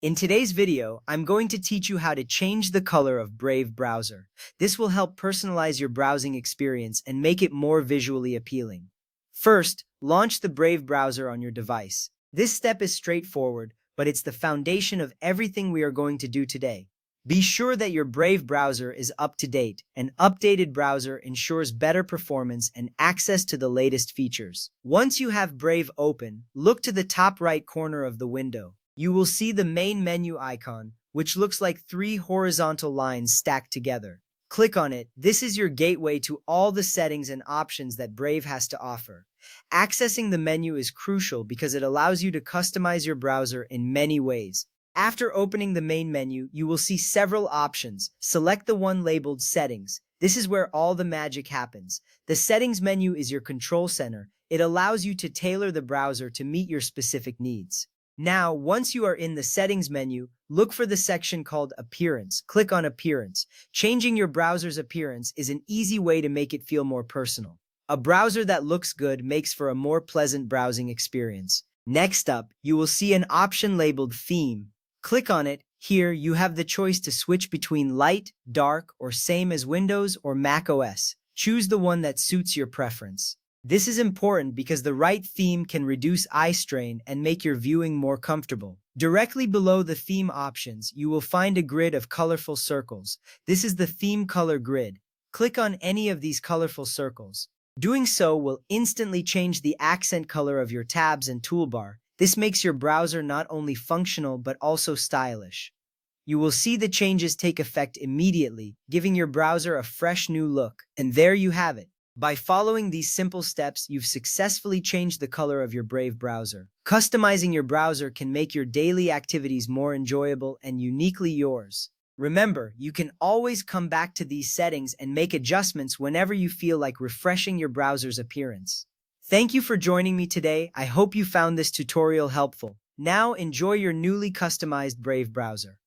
In today's video, I'm going to teach you how to change the color of Brave Browser. This will help personalize your browsing experience and make it more visually appealing. First, launch the Brave Browser on your device. This step is straightforward, but it's the foundation of everything we are going to do today. Be sure that your Brave browser is up to date. An updated browser ensures better performance and access to the latest features. Once you have Brave open, look to the top right corner of the window. You will see the main menu icon, which looks like three horizontal lines stacked together. Click on it. This is your gateway to all the settings and options that Brave has to offer. Accessing the menu is crucial because it allows you to customize your browser in many ways. After opening the main menu, you will see several options. Select the one labeled Settings. This is where all the magic happens. The Settings menu is your control center. It allows you to tailor the browser to meet your specific needs. Now, once you are in the Settings menu, look for the section called Appearance. Click on Appearance. Changing your browser's appearance is an easy way to make it feel more personal. A browser that looks good makes for a more pleasant browsing experience. Next up, you will see an option labeled Theme. Click on it. Here, you have the choice to switch between light, dark, or same as Windows or Mac OS. Choose the one that suits your preference. This is important because the right theme can reduce eye strain and make your viewing more comfortable. Directly below the theme options, you will find a grid of colorful circles. This is the theme color grid. Click on any of these colorful circles. Doing so will instantly change the accent color of your tabs and toolbar. This makes your browser not only functional but also stylish. You will see the changes take effect immediately, giving your browser a fresh new look. And there you have it. By following these simple steps, you've successfully changed the color of your Brave browser. Customizing your browser can make your daily activities more enjoyable and uniquely yours. Remember, you can always come back to these settings and make adjustments whenever you feel like refreshing your browser's appearance. Thank you for joining me today. I hope you found this tutorial helpful. Now enjoy your newly customized Brave browser.